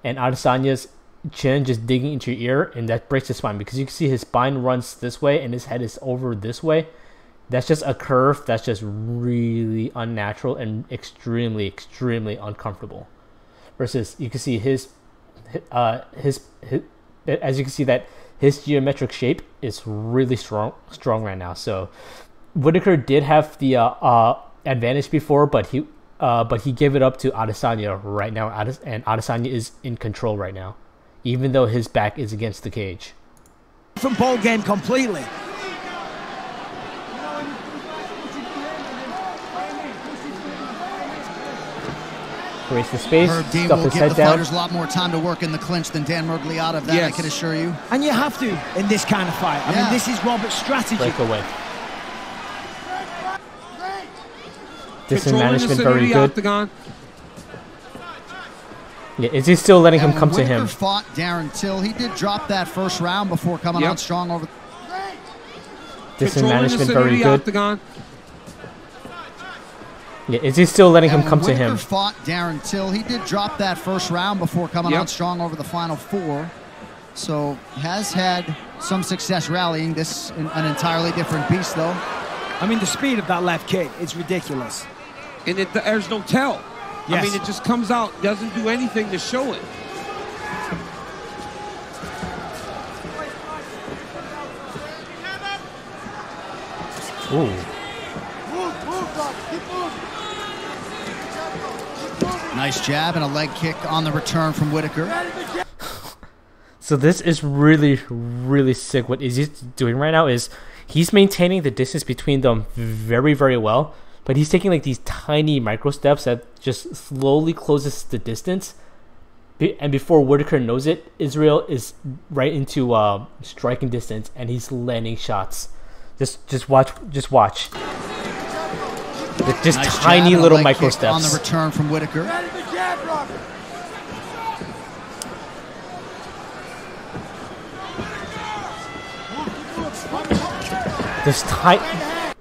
And Adesanya's chin just digging into your ear, and that breaks his spine because you can see his spine runs this way and his head is over this way. That's just a curve that's just really unnatural and extremely, extremely uncomfortable. Versus you can see his as you can see that his geometric shape is really strong right now. So Whitaker did have the advantage before, but he gave it up to Adesanya right now, and Adesanya is in control right now, even though his back is against the cage. From ball game completely. Creates the space, Dean stuff will his give head the down. fighters a lot more time to work in the clinch than Dan Miragliotta of that, yes. I can assure you. And you have to in this kind of fight. I mean, this is Robert's strategy. Breakaway. Distance management very good. Octagon. Yeah, is he still letting him come to him? Whitaker fought Darren Till. He did drop that first round before coming on strong over. Distance management very good. Octagon. Yeah, is he still letting him come to him? Whitaker fought Darren Till. He did drop that first round before coming on strong over the final 4. So has had some success rallying. This an entirely different beast, though. I mean, the speed of that left kick, it's ridiculous. And there's no tell. Yes. I mean, it just comes out, doesn't do anything to show it. Ooh. Nice jab and a leg kick on the return from Whitaker. So this is really, really sick. What Izzy's doing right now is he's maintaining the distance between them very, very well. But he's taking like these tiny micro steps that just slowly closes the distance. And before Whitaker knows it, Israel is right into striking distance, and he's landing shots. Just watch. Just nice tiny little micro steps on the return from Whitaker.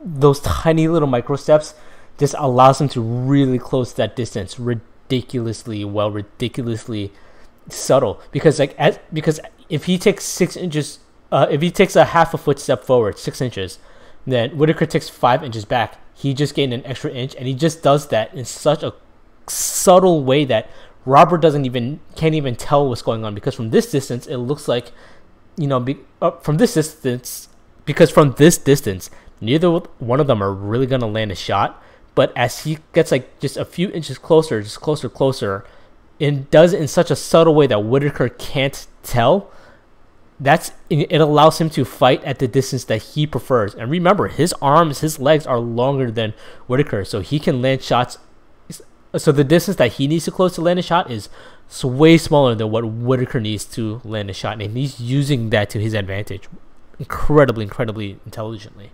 Those tiny little micro steps just allows him to really close that distance ridiculously well, ridiculously subtle. Because if he takes 6 inches, if he takes a half a foot step forward, 6 inches, then Whitaker takes 5 inches back. He just gained an extra inch, and he just does that in such a subtle way that Robert can't even tell what's going on. Because from this distance, it looks like, from this distance, neither one of them are really gonna land a shot. But as he gets like just a few inches closer, and does it in such a subtle way that Whitaker can't tell, it allows him to fight at the distance that he prefers. And remember, his legs are longer than Whitaker, so he can land shots. So the distance that he needs to close to land a shot is way smaller than what Whitaker needs to land a shot, and he's using that to his advantage, incredibly intelligently.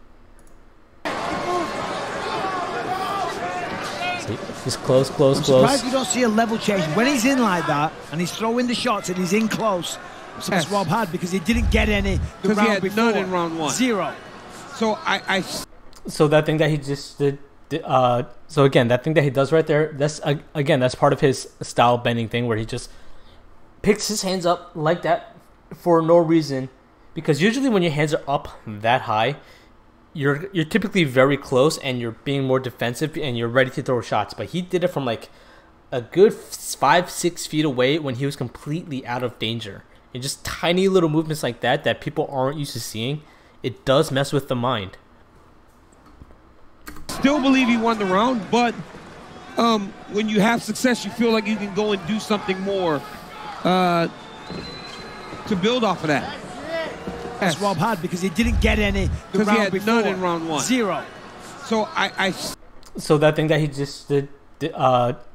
He's close. I'm surprised you don't see a level change when he's in like that and he's throwing the shots and he's in close. Yes. Rob had, because he didn't get any the round he had before. None in round 1. 0. So that thing that he just did. So again, that thing that he does right there. That's part of his style bending thing, where he just picks his hands up like that for no reason. Because usually when your hands are up that high, you're typically very close and you're being more defensive and you're ready to throw shots. But he did it from like a good 5-6 feet away when he was completely out of danger. And just tiny little movements like that people aren't used to seeing, it does mess with the mind. Still believe he won the round, but when you have success, you feel like you can go and do something more to build off of that. Yes. Rob had, because he didn't get any the round he had before. None in round 1. 0. So that thing that he just did.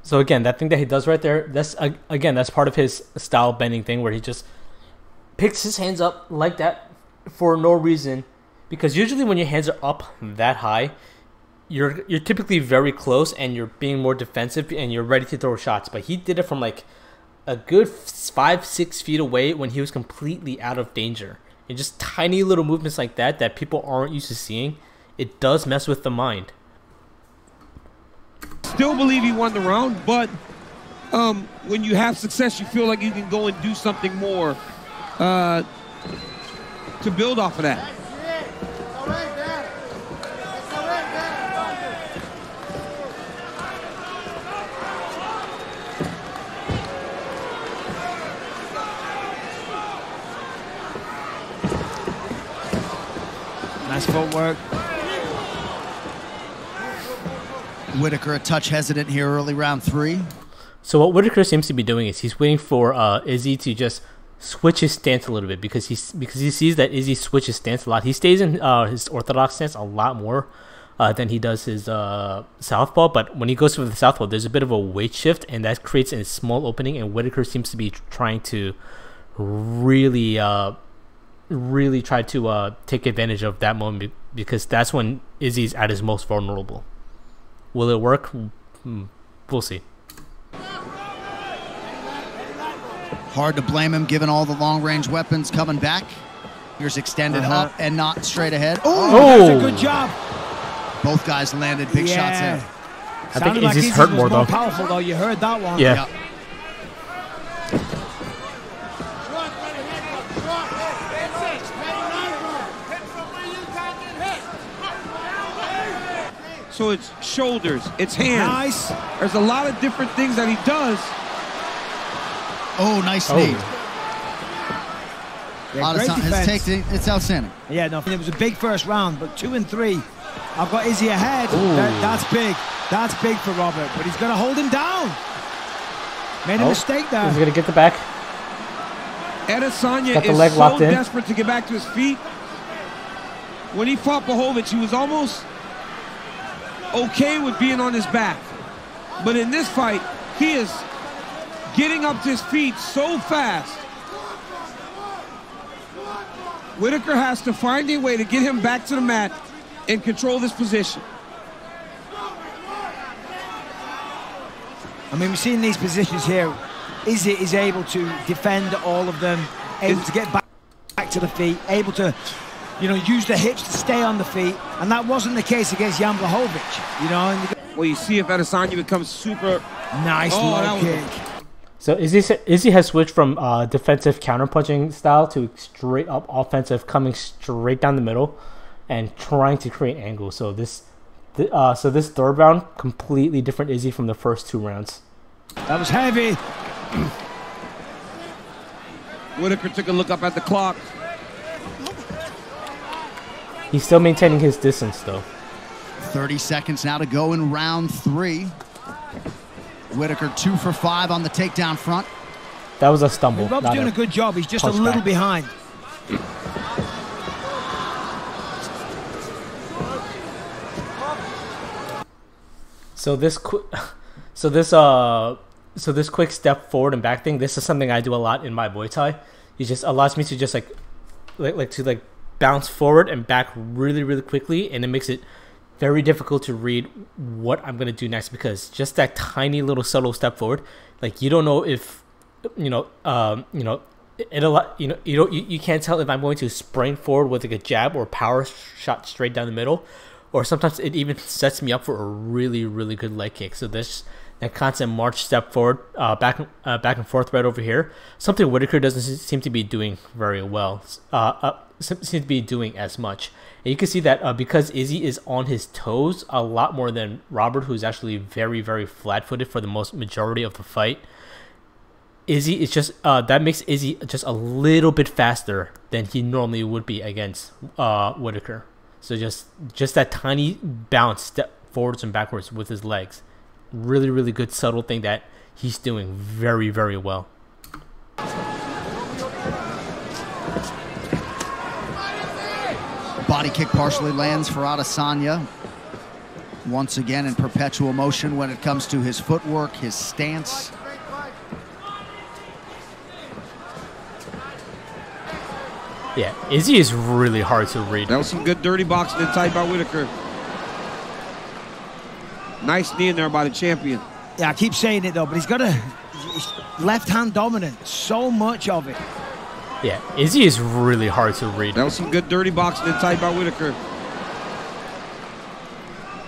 So again, that thing that he does right there. That's part of his style bending thing, where he just picks his hands up like that for no reason. Because usually when your hands are up that high, you're typically very close and you're being more defensive and you're ready to throw shots. But he did it from like a good 5-6 feet away when he was completely out of danger. And just tiny little movements like that people aren't used to seeing, it does mess with the mind. Still believe he won the round, but when you have success, you feel like you can go and do something more to build off of that. Nice footwork. Whitaker a touch hesitant here early round 3. So what Whitaker seems to be doing is he's waiting for Izzy to just switch his stance a little bit, because he sees that Izzy switches stance a lot. He stays in his orthodox stance a lot more than he does his southpaw. But when he goes for the southpaw, there's a bit of a weight shift, and that creates a small opening. And Whitaker seems to be trying to really try to take advantage of that moment, because that's when Izzy's at his most vulnerable. Will it work? We'll see. Hard to blame him given all the long-range weapons coming back. Here's extended up and not straight ahead. Oh, that's a good job. Both guys landed big shots there. I think Izzy's hurt more though. Powerful though. You heard that one. Yeah. So it's shoulders, it's hands. Nice. There's a lot of different things that he does. Oh, nice knee. Yeah, great defense. It's outstanding. Yeah, no, it was a big first round, but 2 and 3 I've got Izzy ahead. That's big. That's big for Robert, but he's got to hold him down. Made a mistake there. He's going to get the back. Adesanya is so desperate to get back to his feet. When he fought Blachowicz, he was almost okay with being on his back. But in this fight, he is getting up to his feet so fast. Whitaker has to find a way to get him back to the mat and control this position. I mean, we've seen these positions here. Izzy is able to defend all of them, able to get back to the feet, able to, you know, use the hips to stay on the feet, and that wasn't the case against Jan Blachowicz, you know. Well, you see if Adesanya becomes super nice low kick. So Izzy has switched from defensive counterpunching style to straight up offensive, coming straight down the middle and trying to create angles. So this third round, completely different Izzy from the first 2 rounds. That was heavy. Whitaker took a look up at the clock. He's still maintaining his distance, though. 30 seconds now to go in round 3. Whitaker 2 for 5 on the takedown front. That was a stumble. Rob's doing a good job. He's just a little behind. So this quick step forward and back thing, this is something I do a lot in my Muay Thai. It just allows me to just like bounce forward and back really quickly, and it makes it very difficult to read what I'm gonna do next, because just that tiny little subtle step forward, like you don't know if you can't tell if I'm going to sprint forward with like a jab or power shot straight down the middle, or sometimes it even sets me up for a really good leg kick. So that constant march step forward, back and forth right over here, something Whitaker doesn't seem to be doing very well. Seems to be doing as much. And you can see that because Izzy is on his toes a lot more than Robert, who's actually very flat-footed for the majority of the fight. Izzy is just that makes Izzy just a little bit faster than he normally would be against Whitaker. So just that tiny bounce, step forwards and backwards with his legs. Really good subtle thing that he's doing very well. Body kick partially lands for Adesanya. Once again in perpetual motion when it comes to his footwork, his stance. Yeah, Izzy is really hard to read. That was some good dirty boxing inside by Whitaker. Nice knee in there by the champion. Yeah, I keep saying it though, but he's got a left-hand dominant, so much of it. Yeah, Izzy is really hard to read. That was some good dirty boxing inside by Whitaker.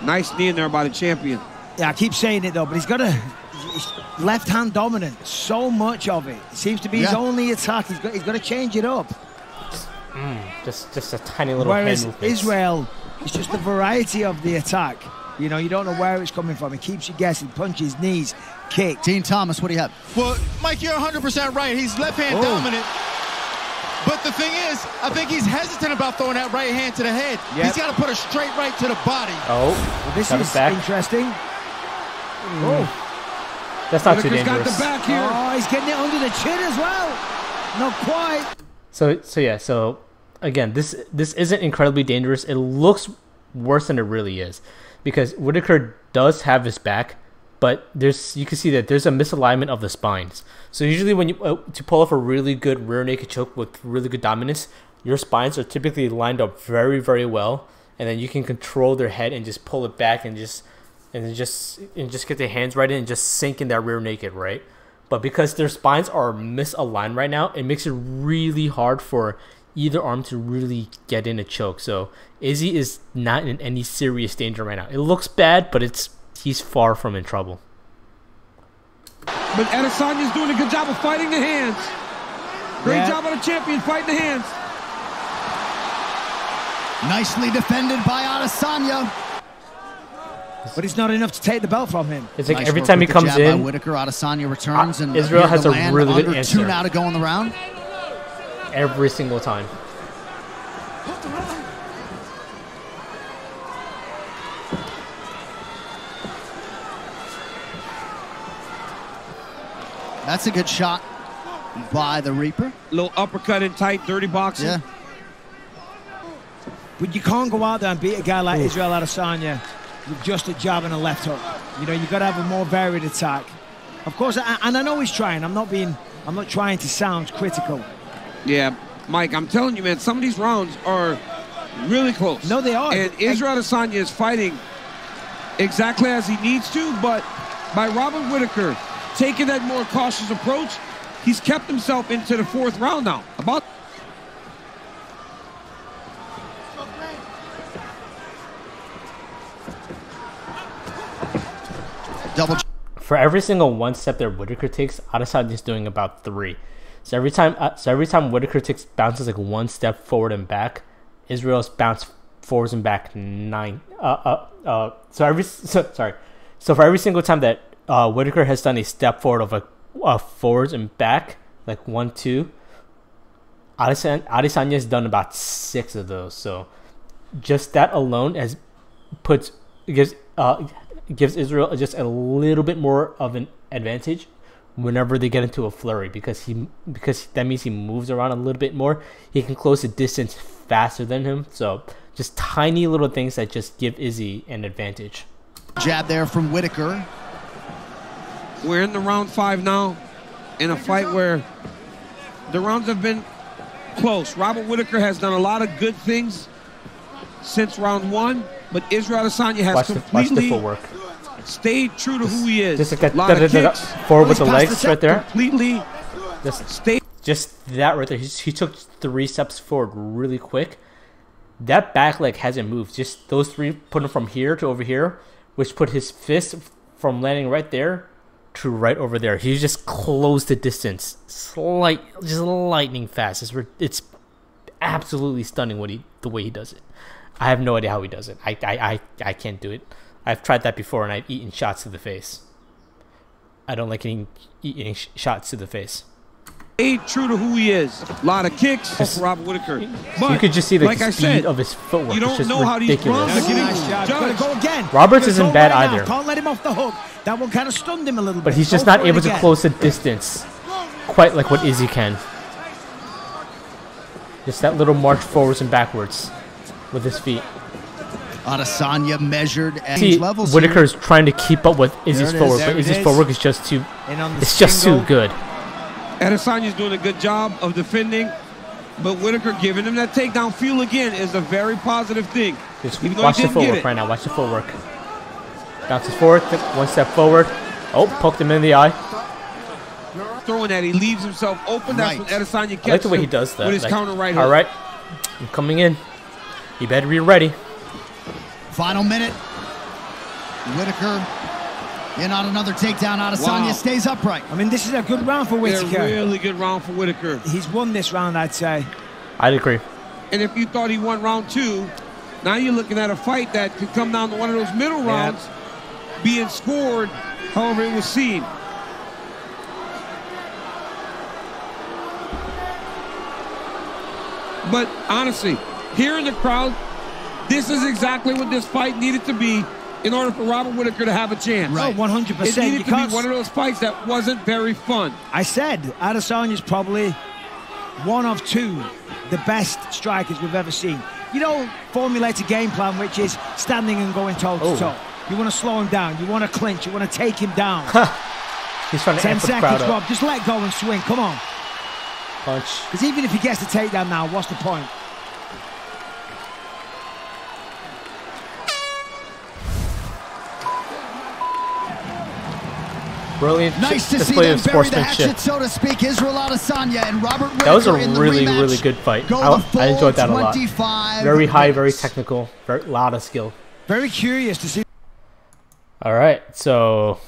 Nice knee in there by the champion. Yeah, I keep saying it though, but he's got a left-hand dominant, so much of it. It seems to be his only attack. He's got to change it up. Just a tiny little Whereas hand movement. Israel, it's just the variety of the attack. You know, you don't know where it's coming from. It keeps you guessing. Punches, knees, kick. Dean Thomas, what do you have? Well, Mike, you're 100% right. He's left-hand dominant. But the thing is, I think he's hesitant about throwing that right hand to the head. Yep. He's got to put a straight right to the body. Oh, well, this is interesting. Oh, that's not too dangerous. Got the back here. Oh, he's getting it under the chin as well. Not quite. So again, this isn't incredibly dangerous. It looks worse than it really is, because Whitaker does have his back, but you can see that there's a misalignment of the spines. So usually when you to pull off a really good rear naked choke with really good dominance, your spines are typically lined up very well, and then you can control their head and just pull it back and just get their hands right in and just sink in that rear naked, right? But because their spines are misaligned right now, it makes it really hard for either arm to really get in a choke. So Izzy is not in any serious danger right now. It looks bad, but he's far from in trouble. But Adesanya's doing a good job of fighting the hands. Great job on the champion fighting the hands. Nicely defended by Adesanya. But it's not enough to take the belt from him. It's like every time he comes in, Whitaker, Adesanya returns, and Israel has a really good answer. 2 now to go in the round. Every single time. That's a good shot by the Reaper. Little uppercut in tight, dirty boxing. Yeah. But you can't go out there and beat a guy like Israel Adesanya with just a jab and a left hook. You know, you've got to have a more varied attack. Of course, and I know he's trying. I'm not trying to sound critical. Yeah, Mike, I'm telling you, man, some of these rounds are really close. No, they are. And Israel Adesanya is fighting exactly as he needs to, but by Robert Whittaker taking that more cautious approach, he's kept himself into the 4th round now. For every single 1 step that Whittaker takes, Adesanya is doing about 3. So every time Whittaker bounces like 1 step forward and back, Israel's bounce forwards and back 9. So for every single time that Whittaker has done a step forward of forwards and back, like 1, 2, Adesanya has done about 6 of those. So just that alone gives Israel just a little bit more of an advantage whenever they get into a flurry, because that means he moves around a little bit more. He can close the distance faster than him. So just tiny little things that just give Izzy an advantage. Jab there from Whittaker. We're in the round 5 now, in a fight where the rounds have been close. Robert Whittaker has done a lot of good things since round 1, but Israel Adesanya has completely stayed true to who he is. Just like that, forward with the legs right there. Completely just that right there. He took 3 steps forward really quick. That back leg hasn't moved. Just those 3 put him from here to over here, which put his fist from landing right there to right over there. He just closed the distance, just lightning fast. It's absolutely stunning the way he does it. I have no idea how he does it. I can't do it. I've tried that before, and I've eaten shots to the face. I don't like eating shots to the face. Stayed true to who he is. A lot of kicks for Robert Whittaker. But you could just see the speed of his footwork. You don't know how these rounds are getting judged. Go again. Roberts isn't bad either. Can't let him off the hook. That one kind of stunned him a little bit. But he's just not able to close the distance quite like what Izzy can. Just that little march forwards and backwards with his feet. Adesanya measured at levels. Whittaker is trying to keep up with Izzy's footwork, but Izzy's footwork is just too. It's just too good. Adesanya's doing a good job of defending, but Whittaker giving him that takedown fuel again is a very positive thing. Just watch the footwork right now. Watch the footwork. Bounces forward, 1 step forward. Oh, poked him in the eye. Throwing that, he leaves himself open. That's what Adesanya catches. I like the way he does that. With his counter right hook. All right, I'm coming in. You better be ready. Final minute. Whittaker in on another takedown. Adesanya stays upright. I mean, this is a good round for Whittaker. A really good round for Whittaker. He's won this round, I'd say. I'd agree. And if you thought he won round 2, now you're looking at a fight that could come down to one of those middle rounds being scored however it was seen. But honestly, here in the crowd, this is exactly what this fight needed to be in order for Robert Whittaker to have a chance. Right. 100%. It needed to be one of those fights that wasn't very fun. I said Adesanya's probably one of 2 the best strikers we've ever seen. You don't formulate a game plan which is standing and going toe-to-toe. You want to slow him down. You want to clinch. You want to take him down. He's trying to 10 amp the crowd seconds, up. Rob. Just let go and swing. Come on. Punch. Because even if he gets the takedown now, what's the point? Brilliant. Nice to see them bury the hatchet, so to speak. Israel Adesanya and Robert Whittaker. That was a really good fight. I enjoyed that a lot. Very high, very technical, a lot of skill. Very curious to see. All right, so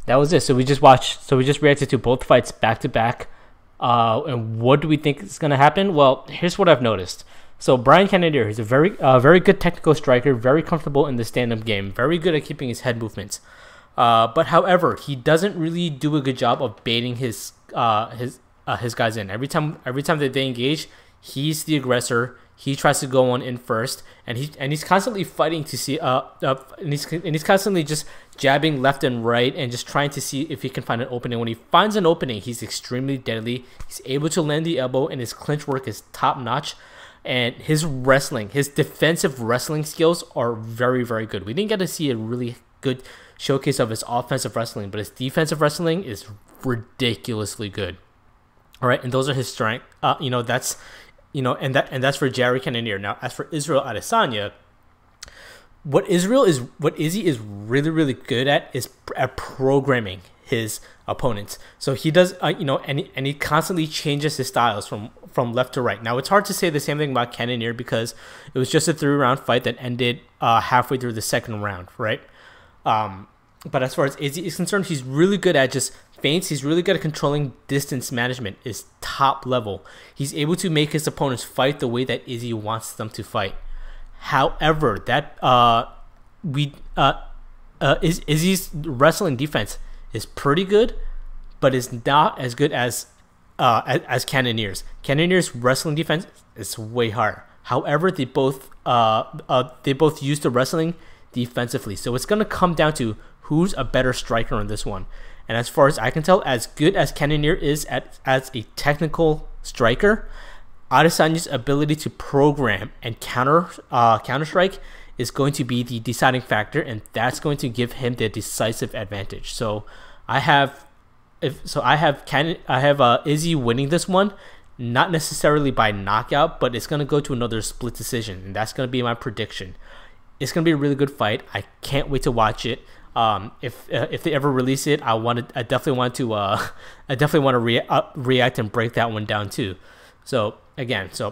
that was it. So we just reacted to both fights back to back. And what do we think is going to happen? Well, here's what I've noticed. So Brian Cannonier, he's a very good technical striker, very comfortable in the stand-up game, very good at keeping his head movements. But however, he doesn't really do a good job of baiting his guys in. Every time that they engage, he's the aggressor. he tries to go on in first, and he's constantly fighting to see and he's constantly just jabbing left and right and just trying to see if he can find an opening. When he finds an opening, he's extremely deadly. He's able to land the elbow, and his clinch work is top notch. And his wrestling, his defensive wrestling skills are very, very good. We didn't get to see a really good showcase of his offensive wrestling, but his defensive wrestling is ridiculously good. All right, and those are his strength. That's for Jarod Cannonier. Now, as for Israel Adesanya, what Izzy is really, really good at is at programming his opponents. So he does, and he constantly changes his styles from left to right. Now, it's hard to say the same thing about Cannonier because it was just a 3-round fight that ended halfway through the second round, right? But as far as Izzy is concerned, he's really good at just feints. He's really good at controlling distance management. Is top level. He's able to make his opponents fight the way that Izzy wants them to fight. However, that Izzy's wrestling defense is pretty good, but is not as good as Cannonier's. Cannonier's wrestling defense is way higher. However, they both use the wrestling defensively. So it's gonna come down to who's a better striker in this one. And as far as I can tell, as good as Cannonier is as a technical striker, Adesanya's ability to program and counter strike is going to be the deciding factor, and that's going to give him the decisive advantage. So I have Izzy winning this one, not necessarily by knockout, but it's going to go to another split decision, and that's going to be my prediction. It's going to be a really good fight. I can't wait to watch it. If they ever release it, I definitely want to react and break that one down too. So again, Israel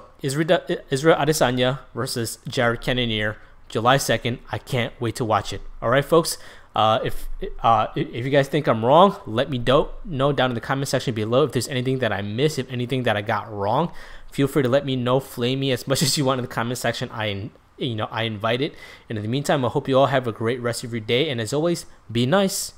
Adesanya versus Jarod Cannonier, July 2nd. I can't wait to watch it. All right, folks. If you guys think I'm wrong, let me know down in the comment section below. If there's anything that I missed, if anything that I got wrong, feel free to let me know. Flame me as much as you want in the comment section. I invite it. And in the meantime, I hope you all have a great rest of your day. And as always, be nice.